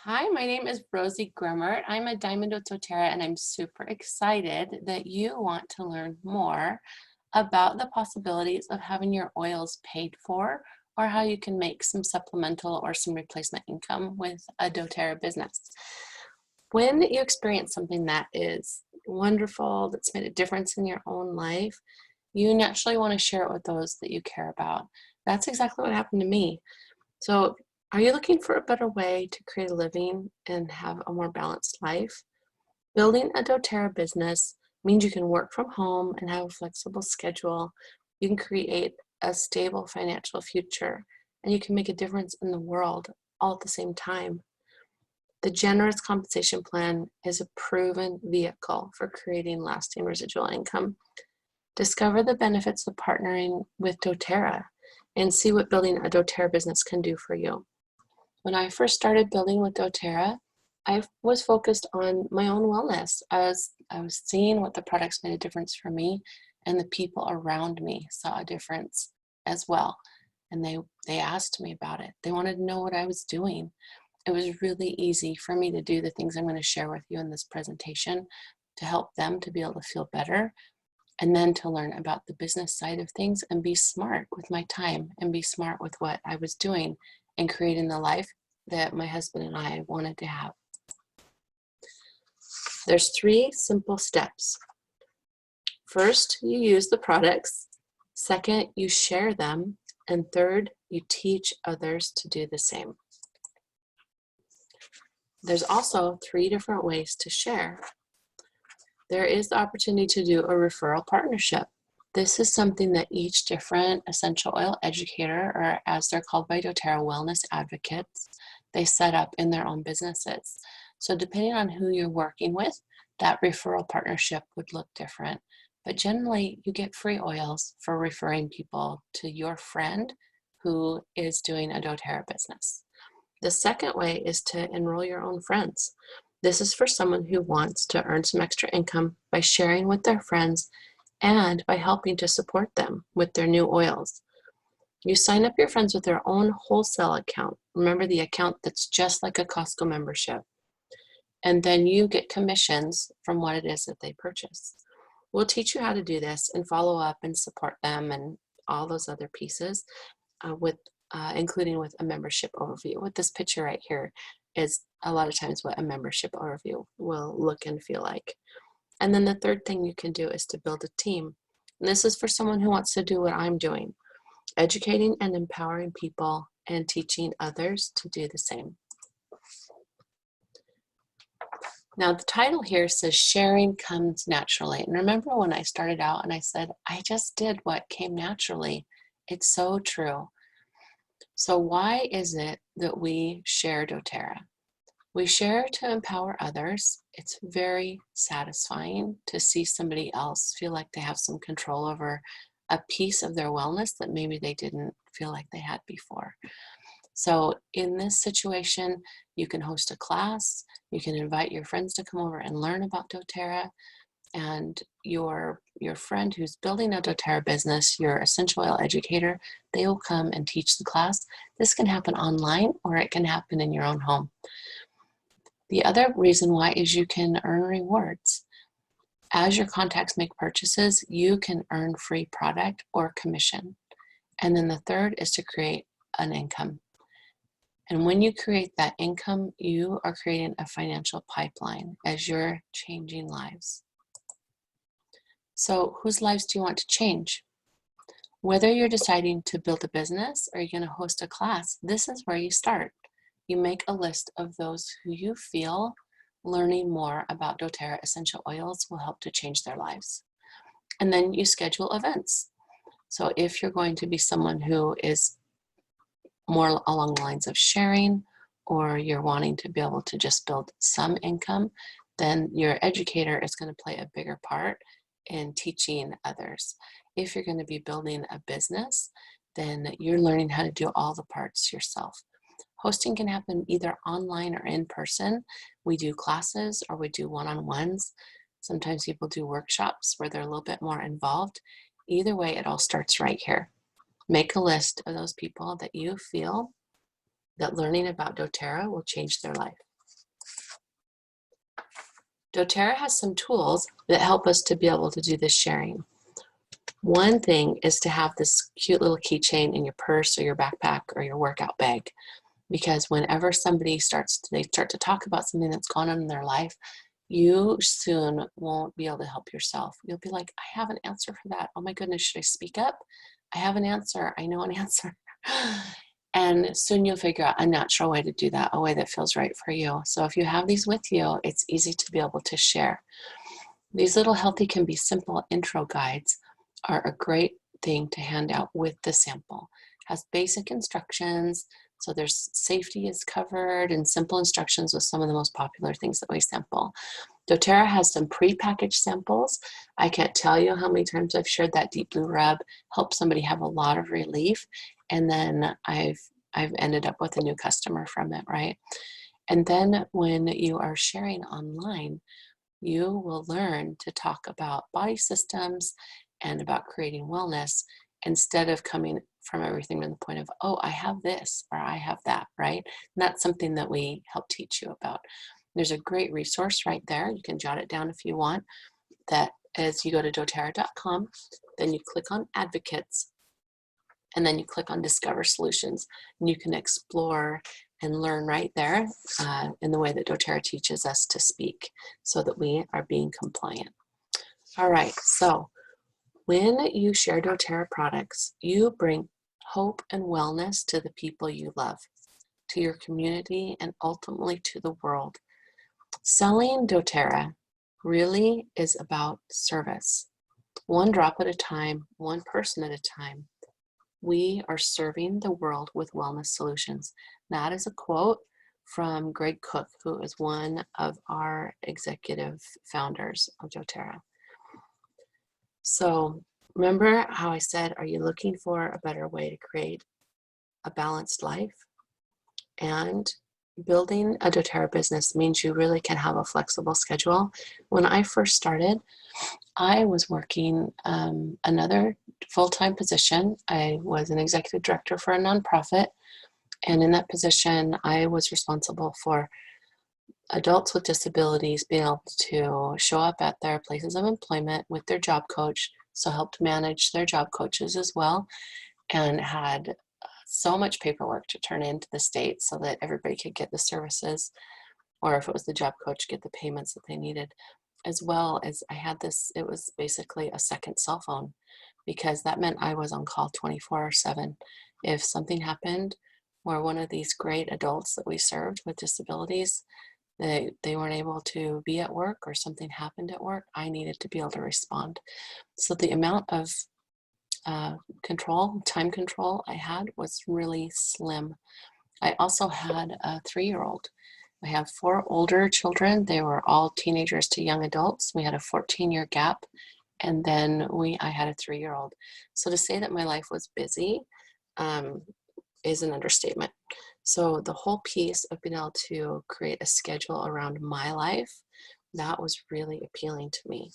Hi, my name is Rosie Grimmert. I'm a Diamond with doTERRA, and I'm super excited that you want to learn more about the possibilities of having your oils paid for or how you can make some supplemental or some replacement income with a doTERRA business. When you experience something that is wonderful, that's made a difference in your own life, you naturally want to share it with those that you care about. That's exactly what happened to me. So, are you looking for a better way to create a living and have a more balanced life? Building a doTERRA business means you can work from home and have a flexible schedule. You can create a stable financial future, and you can make a difference in the world all at the same time. The generous compensation plan is a proven vehicle for creating lasting residual income. Discover the benefits of partnering with doTERRA and see what building a doTERRA business can do for you. When I first started building with doTERRA, I was focused on my own wellness. I was seeing what the products made a difference for me, and the people around me saw a difference as well. And they asked me about it. They wanted to know what I was doing. It was really easy for me to do the things I'm going to share with you in this presentation to help them to be able to feel better, and then to learn about the business side of things and be smart with my time and be smart with what I was doing and creating the life that my husband and I wanted to have. There's 3 simple steps. First, you use the products. Second, you share them. And third, you teach others to do the same. There's also 3 different ways to share. There is the opportunity to do a referral partnership. This is something that each different essential oil educator, or as they're called by doTERRA, wellness advocates, they set up in their own businesses. So depending on who you're working with, that referral partnership would look different. But generally, you get free oils for referring people to your friend who is doing a doTERRA business. The second way is to enroll your own friends. This is for someone who wants to earn some extra income by sharing with their friends and by helping to support them with their new oils. You sign up your friends with their own wholesale account. Remember, the account that's just like a Costco membership. And then you get commissions from what it is that they purchase. We'll teach you how to do this and follow up and support them and all those other pieces including with a membership overview. With this picture right here is a lot of times what a membership overview will look and feel like. And then the third thing you can do is to build a team. And this is for someone who wants to do what I'm doing, educating and empowering people and teaching others to do the same. Now the title here says sharing comes naturally. And remember when I started out and I said, I just did what came naturally. It's so true. So why is it that we share doTERRA? We share to empower others. It's very satisfying to see somebody else feel like they have some control over a piece of their wellness that maybe they didn't feel like they had before. So in this situation, you can host a class, you can invite your friends to come over and learn about doTERRA, and your friend who's building a doTERRA business, your essential oil educator, they will come and teach the class. This can happen online or it can happen in your own home. The other reason why is you can earn rewards. As your contacts make purchases, you can earn free product or commission. And then the third is to create an income. And when you create that income, you are creating a financial pipeline as you're changing lives. So whose lives do you want to change? Whether you're deciding to build a business or you're going to host a class, this is where you start. You make a list of those who you feel learning more about doTERRA essential oils will help to change their lives. And then you schedule events. So if you're going to be someone who is more along the lines of sharing, or you're wanting to be able to just build some income, then your educator is going to play a bigger part in teaching others. If you're going to be building a business, then you're learning how to do all the parts yourself. Hosting can happen either online or in person. We do classes or we do one-on-ones. Sometimes people do workshops where they're a little bit more involved. Either way, it all starts right here. Make a list of those people that you feel that learning about doTERRA will change their life. doTERRA has some tools that help us to be able to do this sharing. One thing is to have this cute little keychain in your purse or your backpack or your workout bag, because whenever they start to talk about something that's gone on in their life, you soon won't be able to help yourself. You'll be like, I have an answer for that. Oh my goodness, should I speak up? I have an answer. I know an answer. And soon you'll figure out a natural way to do that, a way that feels right for you. So if you have these with you, it's easy to be able to share. These little healthy can be simple intro guides are a great thing to hand out with the sample. It has basic instructions, so there's safety is covered and simple instructions with some of the most popular things that we sample. doTERRA has some pre-packaged samples. I can't tell you how many times I've shared that deep blue rub, helped somebody have a lot of relief, and then I've ended up with a new customer from it, right? And then when you are sharing online, you will learn to talk about body systems and about creating wellness instead of coming from everything to the point of, oh, I have this or I have that, right? And that's something that we help teach you about. There's a great resource right there. You can jot it down if you want. That is, you go to doTERRA.com, then you click on Advocates, and then you click on Discover Solutions, and you can explore and learn right there in the way that doTERRA teaches us to speak so that we are being compliant. All right, so when you share doTERRA products, you bring hope and wellness to the people you love, to your community, and ultimately to the world. Selling doTERRA really is about service. One drop at a time, one person at a time. We are serving the world with wellness solutions. That is a quote from Greg Cook, who is one of our executive founders of doTERRA. So remember how I said, are you looking for a better way to create a balanced life? And building a doTERRA business means you really can have a flexible schedule. When I first started, I was working another full-time position. I was an executive director for a nonprofit, and in that position, I was responsible for adults with disabilities being able to show up at their places of employment with their job coach, so helped manage their job coaches as well, and had so much paperwork to turn into the state so that everybody could get the services, or if it was the job coach, get the payments that they needed. As well as I had this, it was basically a second cell phone, because that meant I was on call 24/7. If something happened, or one of these great adults that we served with disabilities, they weren't able to be at work or something happened at work, I needed to be able to respond. So the amount of time control I had was really slim. I also had a 3-year-old. I have 4 older children. They were all teenagers to young adults. We had a 14-year gap, and then I had a 3-year-old. So to say that my life was busy is an understatement. So the whole piece of being able to create a schedule around my life, that was really appealing to me.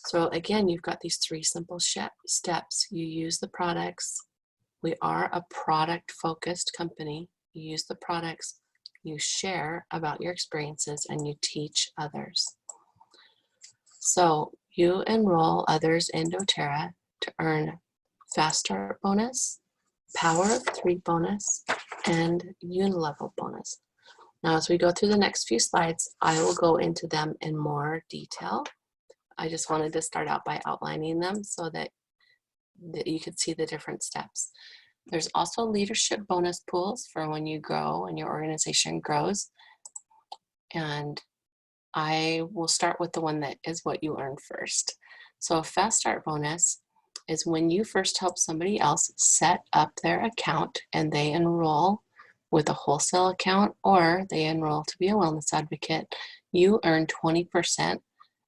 So again, you've got these 3 simple steps. You use the products. We are a product-focused company. You use the products, you share about your experiences, and you teach others. So you enroll others in doTERRA to earn Fast Start Bonus, Power of 3 Bonus, and Unilevel Bonus. Now, as we go through the next few slides, I will go into them in more detail. I just wanted to start out by outlining them so that you could see the different steps. There's also leadership bonus pools for when you grow and your organization grows. And I will start with the one that is what you earn first. So a Fast Start Bonus is when you first help somebody else set up their account and they enroll with a wholesale account, or they enroll to be a wellness advocate, you earn 20%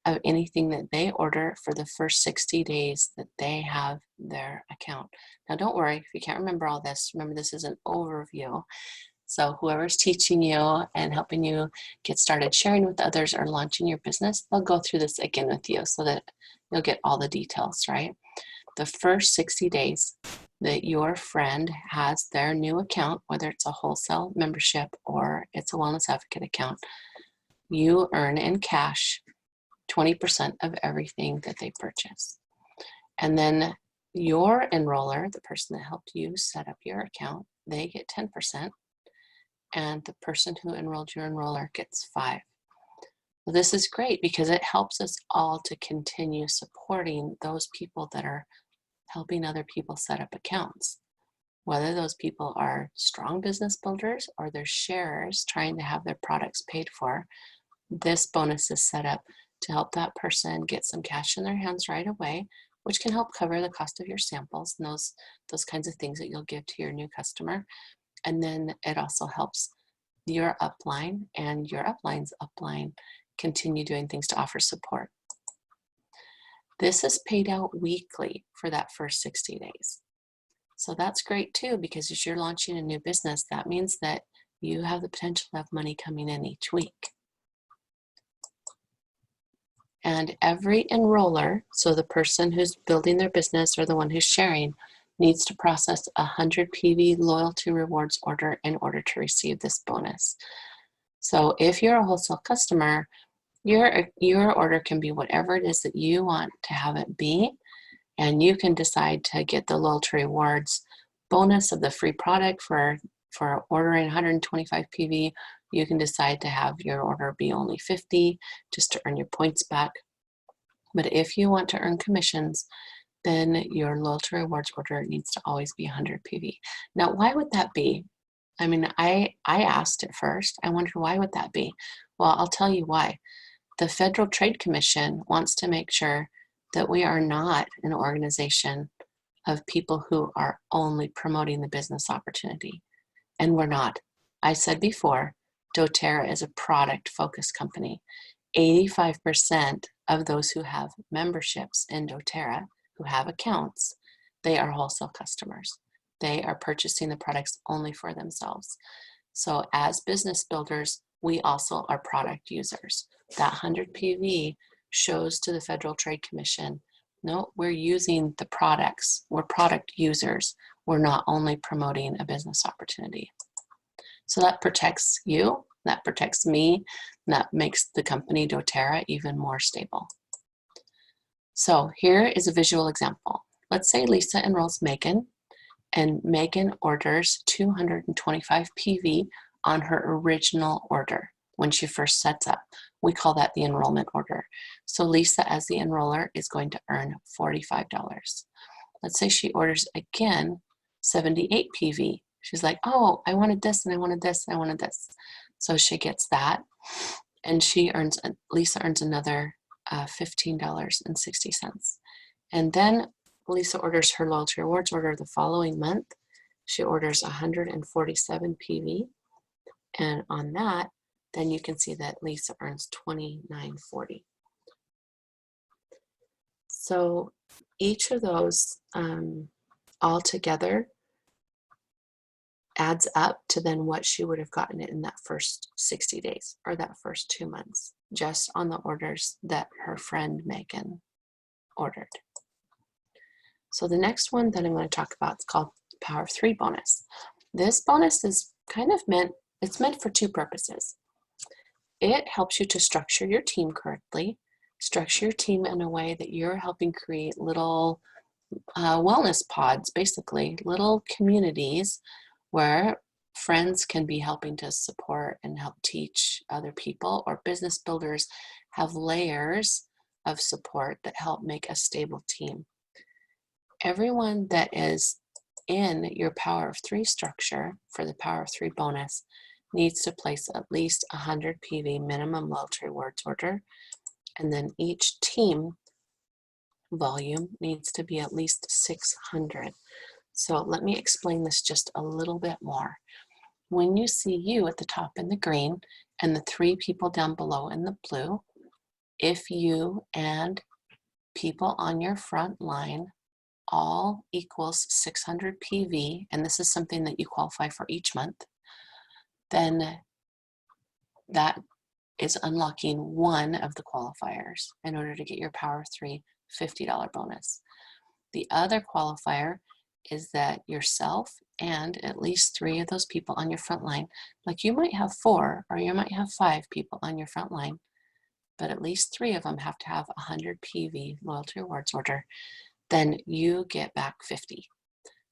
of anything that they order for the first 60 days that they have their account. Now, don't worry if you can't remember all this. Remember, this is an overview. So whoever's teaching you and helping you get started sharing with others or launching your business, they'll go through this again with you so that you'll get all the details, right? The first 60 days that your friend has their new account, whether it's a wholesale membership or it's a wellness advocate account, you earn in cash 20% of everything that they purchase. And then your enroller, the person that helped you set up your account, they get 10%, and the person who enrolled your enroller gets 5%. Well, this is great because it helps us all to continue supporting those people that are helping other people set up accounts. Whether those people are strong business builders or they're sharers trying to have their products paid for, this bonus is set up to help that person get some cash in their hands right away, which can help cover the cost of your samples and those kinds of things that you'll give to your new customer. And then it also helps your upline and your upline's upline continue doing things to offer support. This is paid out weekly for that first 60 days. So that's great too, because as you're launching a new business, that means that you have the potential to have money coming in each week. And every enroller, so the person who's building their business or the one who's sharing, needs to process a 100 PV loyalty rewards order in order to receive this bonus. So if you're a wholesale customer, your order can be whatever it is that you want to have it be, and you can decide to get the loyalty rewards bonus of the free product for ordering 125 PV. You can decide to have your order be only 50 just to earn your points back. But if you want to earn commissions, then your loyalty rewards order needs to always be 100 PV. Now, why would that be? I mean, I asked at first. I wondered, why would that be? Well, I'll tell you why. The Federal Trade Commission wants to make sure that we are not an organization of people who are only promoting the business opportunity. And we're not. I said before, doTERRA is a product-focused company. 85% of those who have memberships in doTERRA, who have accounts, they are wholesale customers. They are purchasing the products only for themselves. So as business builders, we also are product users. That 100 PV shows to the Federal Trade Commission, no, we're using the products. We're product users. We're not only promoting a business opportunity. So that protects you, that protects me, and that makes the company doTERRA even more stable. So here is a visual example. Let's say Lisa enrolls Megan, and Megan orders 225 PV on her original order when she first sets up. We call that the enrollment order. So Lisa, as the enroller, is going to earn $45. Let's say she orders again 78 PV. She's like, oh, I wanted this and I wanted this and I wanted this. So she gets that, and Lisa earns another $15.60. And then Lisa orders her loyalty rewards order the following month. She orders 147 PV, and on that, then you can see that Lisa earns $29.40. So each of those all together adds up to then what she would have gotten in that first 60 days or that first 2 months, just on the orders that her friend Megan ordered. So the next one that I'm going to talk about is called Power of 3 bonus. This bonus is kind of meant for two purposes. It helps you to structure your team correctly, structure your team in a way that you're helping create little wellness pods, basically, little communities where friends can be helping to support and help teach other people, or business builders have layers of support that help make a stable team. Everyone that is in your Power of 3 structure for the Power of 3 bonus needs to place at least 100 PV minimum loyalty rewards order, and then each team volume needs to be at least 600. So let me explain this just a little bit more. When you see you at the top in the green and the 3 people down below in the blue, if you and people on your front line all equals 600 PV, and this is something that you qualify for each month, then that is unlocking one of the qualifiers in order to get your Power of 3 $50 bonus. The other qualifier is that yourself and at least 3 of those people on your front line, like you might have 4 or you might have 5 people on your front line, but at least 3 of them have to have 100 PV loyalty rewards order, then you get back 50.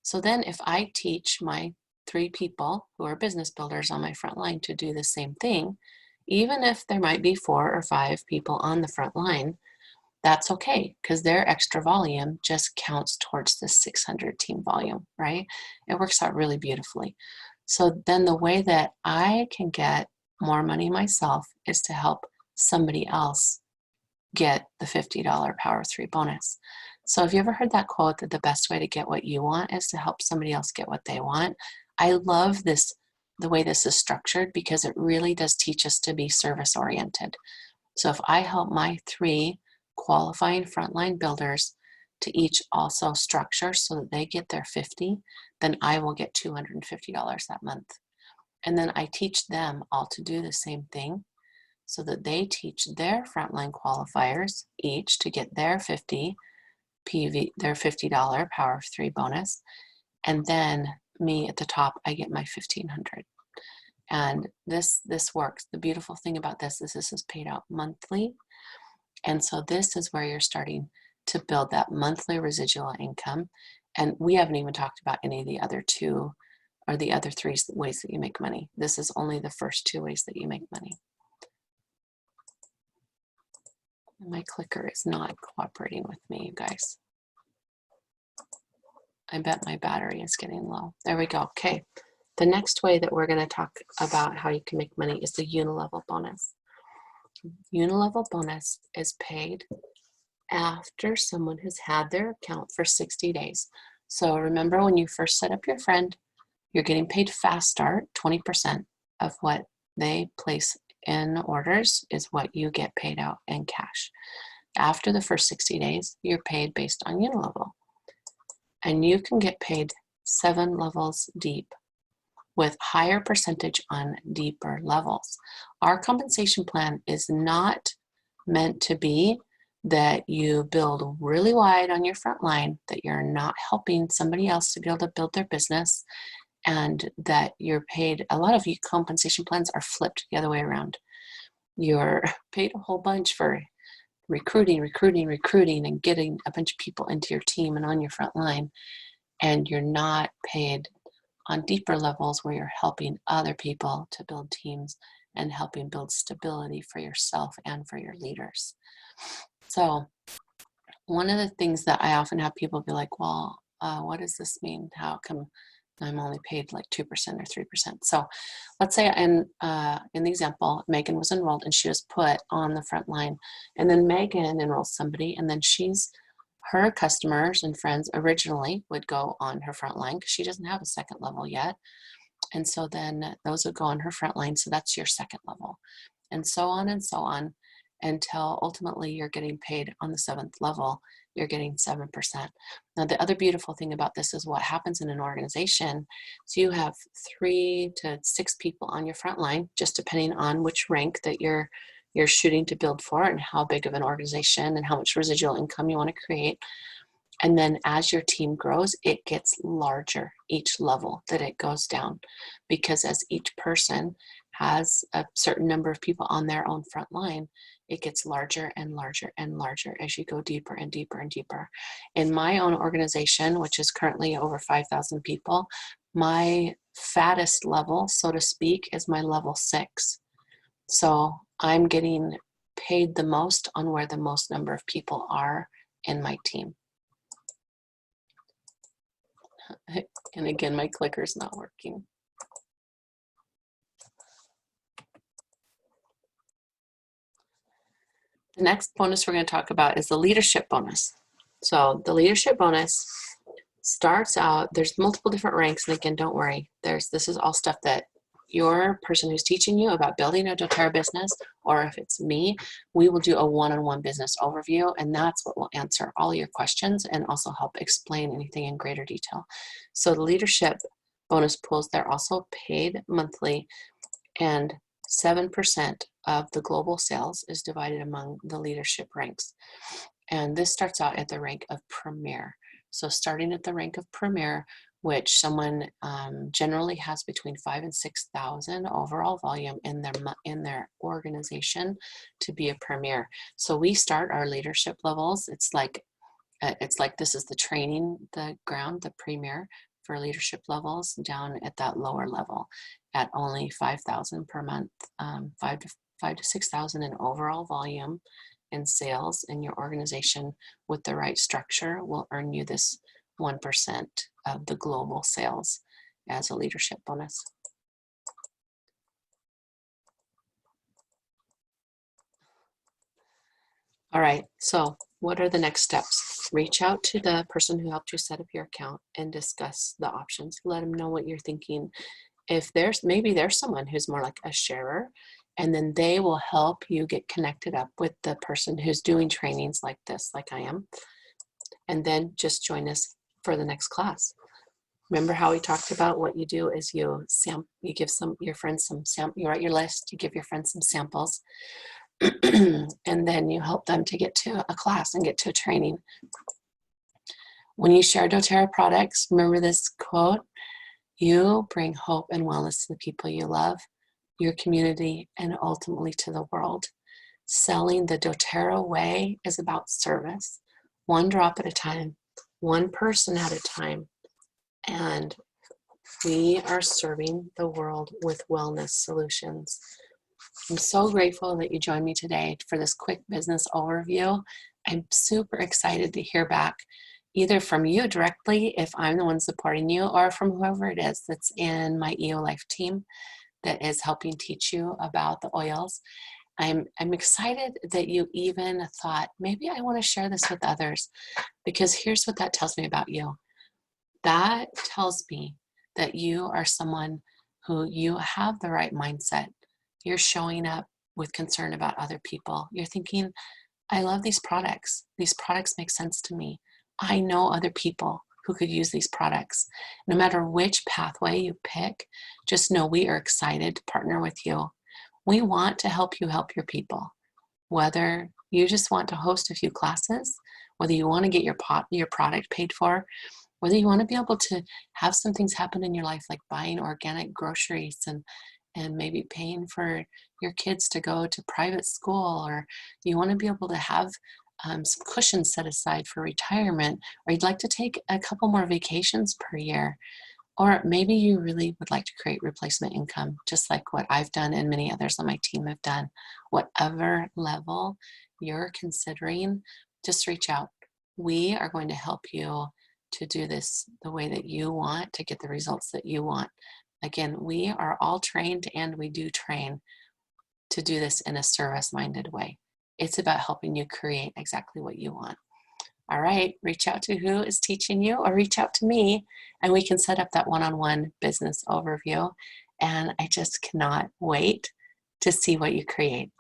So then if I teach my 3 people who are business builders on my front line to do the same thing, even if there might be 4 or 5 people on the front line, that's okay, because their extra volume just counts towards the 600 team volume, right? It works out really beautifully. So then the way that I can get more money myself is to help somebody else get the $50 Power of 3 bonus. So have you ever heard that quote that the best way to get what you want is to help somebody else get what they want? I love this, the way this is structured, because it really does teach us to be service oriented. So if I help my 3 qualifying frontline builders to each also structure so that they get their 50, then I will get $250 that month. And then I teach them all to do the same thing so that they teach their frontline qualifiers each to get their 50 PV, their $50 Power of 3 bonus. And then me at the top, I get my 1,500. And this works. The beautiful thing about this is this is paid out monthly. And so this is where you're starting to build that monthly residual income. And we haven't even talked about any of the other 2 or the other 3 ways that you make money. This is only the first 2 ways that you make money. My clicker is not cooperating with me, you guys. I bet my battery is getting low. There we go. Okay. The next way that we're going to talk about how you can make money is the Unilevel bonus. Unilevel bonus is paid after someone has had their account for 60 days. So remember, when you first set up your friend, you're getting paid fast start. 20% of what they place in orders is what you get paid out in cash. After the first 60 days, you're paid based on Unilevel. And you can get paid 7 levels deep with higher percentage on deeper levels. Our compensation plan is not meant to be that you build really wide on your front line, that you're not helping somebody else to be able to build their business, and that you're paid. A lot of you compensation plans are flipped the other way around. You're paid a whole bunch for recruiting, and getting a bunch of people into your team and on your front line, and you're not paid on deeper levels where you're helping other people to build teams and helping build stability for yourself and for your leaders. So one of the things that I often have people be like, well, what does this mean? How come I'm only paid like 2% or 3%? So let's say in the example, Megan was enrolled and she was put on the front line, and then Megan enrolls somebody, and then her customers and friends originally would go on her front line because she doesn't have a second level yet. And so then those would go on her front line. So that's your second level, and so on until ultimately you're getting paid on the 7th level. You're getting 7%. Now, the other beautiful thing about this is what happens in an organization. So you have 3 to 6 people on your front line, just depending on which rank that you're shooting to build for and how big of an organization and how much residual income you want to create. And then as your team grows, it gets larger each level that it goes down, because as each person has a certain number of people on their own front line, it gets larger and larger and larger as you go deeper and deeper and deeper. In my own organization, which is currently over 5,000 people, my fattest level, so to speak, is my level 6. So I'm getting paid the most on where the most number of people are in my team. And again, my clicker's not working. The next bonus we're going to talk about is the leadership bonus. So the leadership bonus starts out, there's multiple different ranks, and again, don't worry, this is all stuff that your person who's teaching you about building a doTERRA business, or if it's me, we will do a one-on-one business overview, and that's what will answer all your questions and also help explain anything in greater detail. So the leadership bonus pools, they're also paid monthly, and 7% of the global sales is divided among the leadership ranks. And this starts out at the rank of Premier. So starting at the rank of Premier, which someone generally has between 5 and 6,000 overall volume in their organization to be a Premier. So we start our leadership levels. It's like this is the training, the ground, the Premier for leadership levels down at that lower level at only 5,000 per month, 5 to 6,000 in overall volume and sales in your organization with the right structure will earn you this 1% of the global sales as a leadership bonus. All right, so what are the next steps? Reach out to the person who helped you set up your account and discuss the options. Let them know what you're thinking. If maybe there's someone who's more like a sharer, and then they will help you get connected up with the person who's doing trainings like this, like I am, and then just join us for the next class. Remember how we talked about what you do is you give your friends you write your list, you give your friends some samples, and then you help them to get to a class and get to a training. When you share doTERRA products, remember this quote: you bring hope and wellness to the people you love, your community, and ultimately to the world. Selling the doTERRA way is about service, one drop at a time, one person at a time, and we are serving the world with wellness solutions. I'm so grateful that you joined me today for this quick business overview. I'm super excited to hear back either from you directly if I'm the one supporting you, or from whoever it is that's in my eoLIFE team that is helping teach you about the oils. I'm excited that you even thought, maybe I want to share this with others, because here's what that tells me about you. That tells me that you are someone who you have the right mindset. You're showing up with concern about other people. You're thinking, I love these products. These products make sense to me. I know other people who could use these products. No matter which pathway you pick, just know we are excited to partner with you. We want to help you help your people. Whether you just want to host a few classes, whether you want to get your product paid for, whether you want to be able to have some things happen in your life like buying organic groceries and maybe paying for your kids to go to private school, or you want to be able to have some cushions set aside for retirement, or you'd like to take a couple more vacations per year, or maybe you really would like to create replacement income, just like what I've done and many others on my team have done. Whatever level you're considering, just reach out. We are going to help you to do this the way that you want, to get the results that you want. Again, we are all trained, and we do train to do this in a service-minded way. It's about helping you create exactly what you want. All right, reach out to who is teaching you, or reach out to me, and we can set up that one-on-one business overview. And I just cannot wait to see what you create.